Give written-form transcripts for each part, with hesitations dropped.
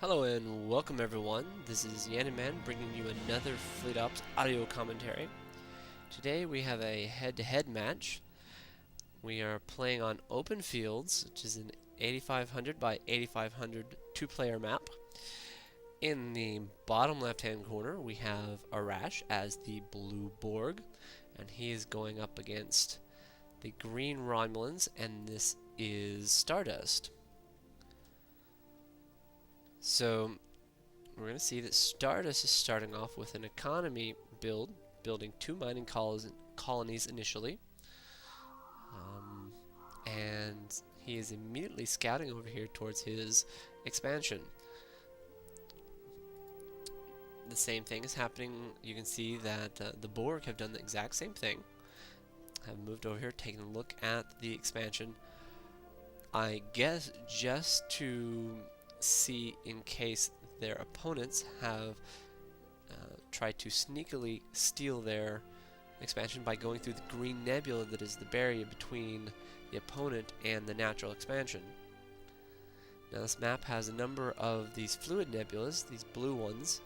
Hello and welcome everyone. This is Yanaman bringing you another Fleet Ops audio commentary. Today we have a head-to-head match. We are playing on open fields, which is an 8500 by 8500 two-player map. In the bottom left-hand corner we have Arash as the blue Borg, and he is going up against the green Romulans, and this is Stardust. So we're going to see that Stardust is starting off with an economy build, building 2 mining colonies initially. And he is immediately scouting over here towards his expansion. The same thing is happening. You can see that the Borg have done the exact same thing. Have moved over here, taken a look at the expansion. I guess just to see in case their opponents have tried to sneakily steal their expansion by going through the green nebula that is the barrier between the opponent and the natural expansion. Now this map has a number of these fluid nebulas, these blue ones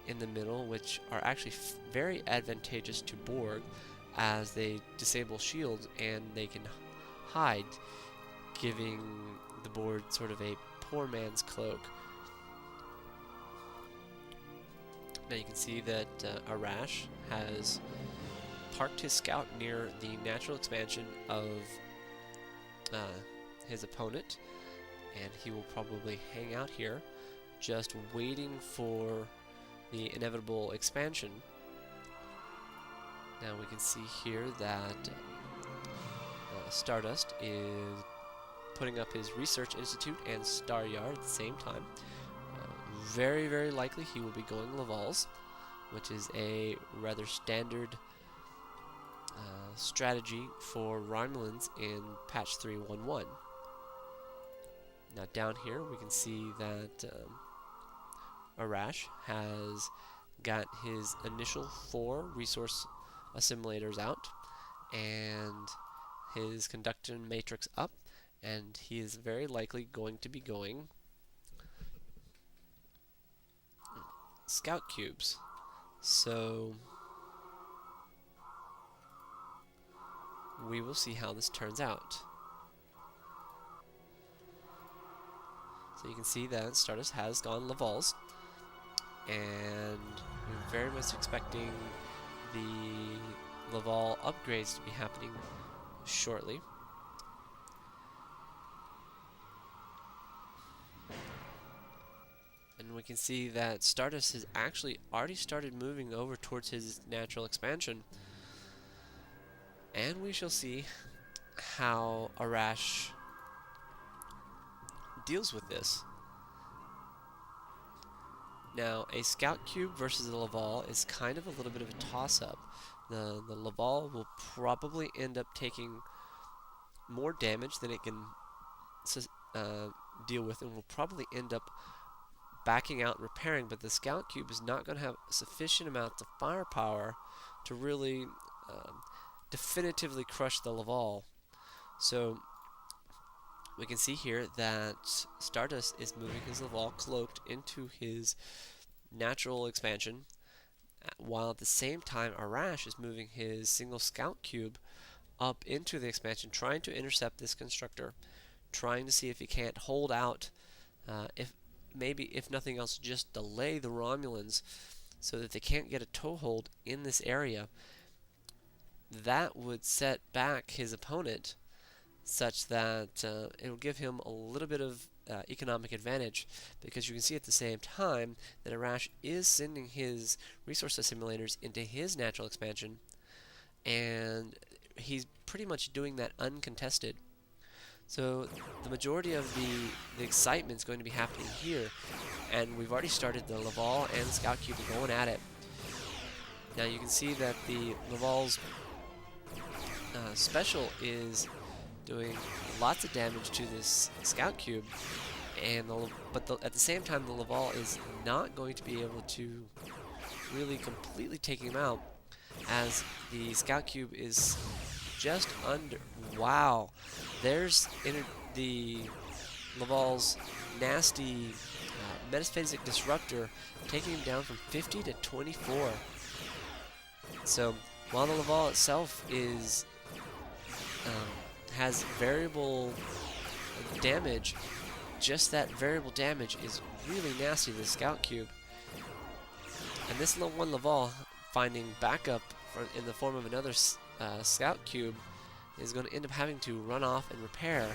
in the middle, which are actually very advantageous to Borg as they disable shields and they can hide, giving the board sort of a poor man's cloak. Now you can see that Arash has parked his scout near the natural expansion of his opponent, and he will probably hang out here just waiting for the inevitable expansion. Now we can see here that Stardust is putting up his research institute and star yard at the same time. Very likely he will be going Laval's, which is a rather standard strategy for Romulans in patch 3.1.1. Now down here we can see that Arash has got his initial 4 resource assimilators out and his conduction matrix up, and he is very likely going to be going scout cubes. So we will see how this turns out. So you can see that Stardust has gone Laval's, and we're very much expecting the Laval upgrades to be happening shortly. And we can see that Stardust has actually already started moving over towards his natural expansion. And we shall see how Arash deals with this. Now, a Scout Cube versus a Laval is kind of a little bit of a toss-up. The Laval will probably end up taking more damage than it can deal with, and will probably end up backing out and repairing, but the Scout Cube is not going to have sufficient amounts of firepower to really definitively crush the Laval. So we can see here that Stardust is moving his Laval cloaked into his natural expansion, while at the same time Arash is moving his single Scout Cube up into the expansion, trying to intercept this constructor, trying to see if he can't hold out, if nothing else, just delay the Romulans so that they can't get a toehold in this area. That would set back his opponent such that it will give him a little bit of economic advantage, because you can see at the same time that Arash is sending his resource assimilators into his natural expansion, and he's pretty much doing that uncontested. So the majority of the excitement is going to be happening here, and we've already started the Laval and the Scout Cube going at it. Now you can see that the Laval's special is doing lots of damage to this Scout Cube, and at the same time the Laval is not going to be able to really completely take him out, as the Scout Cube is just under. Wow, there's the Laval's nasty Metaphasic Disruptor, taking him down from 50 to 24. So while the Laval itself is has variable damage, just that variable damage is really nasty to the Scout Cube. And this one Laval finding backup in the form of another Scout Cube is going to end up having to run off and repair.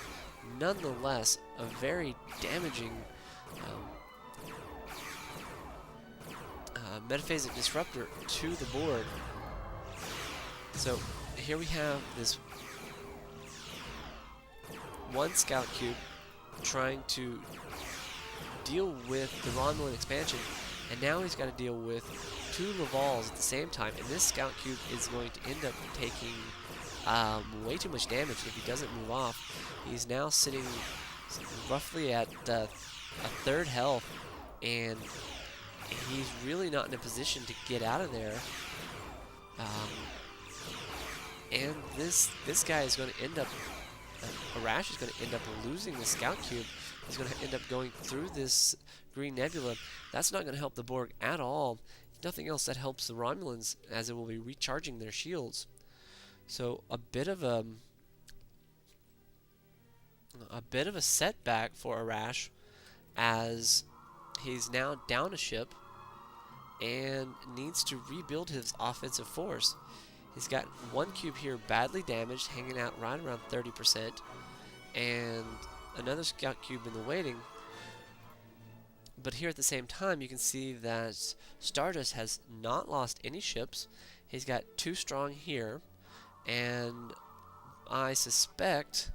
Nonetheless, a very damaging Metaphasic Disruptor to the Borg. So here we have this one Scout Cube trying to deal with the Romulan expansion, and now he's got to deal with two Lavals at the same time, and this Scout Cube is going to end up taking way too much damage if he doesn't move off. He's now sitting roughly at a third health, and he's really not in a position to get out of there. And this guy is going to end up, Arash is going to end up losing the Scout Cube. He's going to end up going through this green nebula. That's not going to help the Borg at all. If nothing else, that helps the Romulans, as it will be recharging their shields. So a bit of a setback for Arash, as he's now down a ship and needs to rebuild his offensive force. He's got one cube here badly damaged, hanging out right around 30%, and another Scout Cube in the waiting. But here at the same time, you can see that Stardust has not lost any ships. He's got two strong here, and I suspect,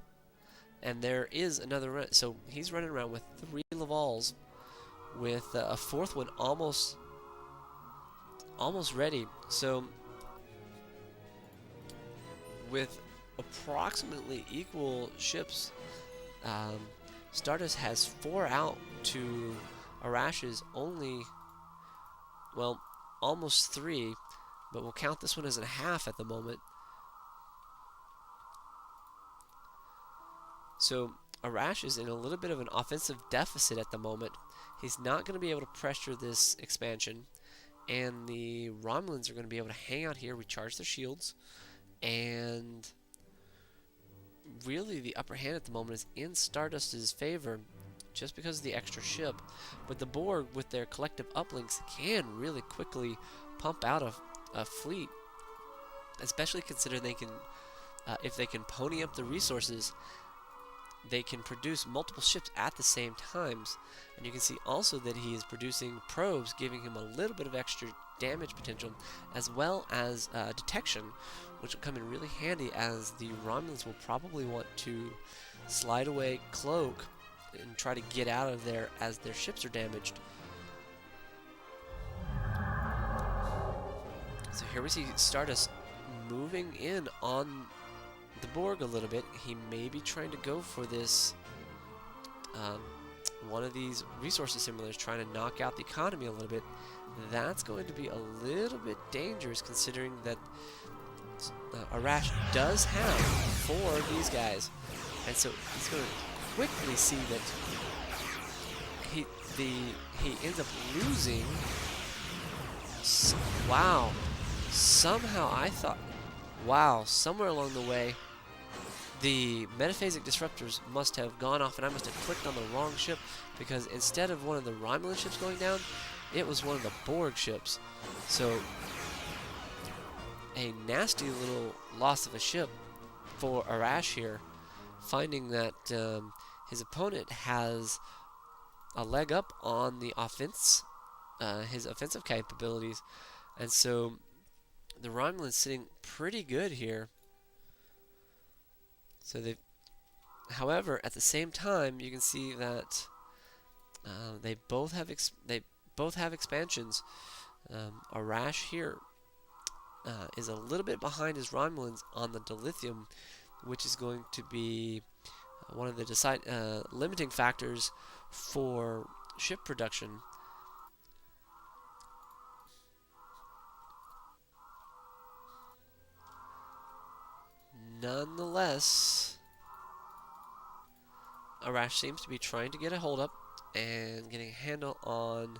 and there is another run, so he's running around with 3 Lavals, with a fourth one almost ready. So with approximately equal ships, Stardust has 4 out to Arash's only, well, almost 3, but we'll count this one as a half at the moment. So Arash is in a little bit of an offensive deficit at the moment. He's not going to be able to pressure this expansion, and the Romulans are going to be able to hang out here, recharge their shields, and really the upper hand at the moment is in Stardust's favor, just because of the extra ship. But the Borg, with their collective uplinks, can really quickly pump out a fleet, especially considering they can, if they can pony up the resources, they can produce multiple ships at the same times. And you can see also that he is producing probes, giving him a little bit of extra damage potential, as well as detection, which will come in really handy, as the Romulans will probably want to slide away, cloak, and try to get out of there as their ships are damaged. So here we see Stardust moving in on the Borg a little bit. He may be trying to go for this one of these resource assimilers, trying to knock out the economy a little bit. That's going to be a little bit dangerous, considering that Arash does have 4 of these guys, and so he's going to quickly see that he ends up losing. Wow, somehow I thought, wow, somewhere along the way the Metaphasic Disruptors must have gone off, and I must have clicked on the wrong ship, because instead of one of the Romulan ships going down, it was one of the Borg ships. So a nasty little loss of a ship for Arash here, finding that his opponent has a leg up on the offense, his offensive capabilities, and so the Romulans sitting pretty good here. So they, however, at the same time, you can see that they both have expansions. Arash here is a little bit behind his Romulans on the dilithium, which is going to be one of the limiting factors for ship production. Nonetheless, Arash seems to be trying to get a hold up. and getting a handle on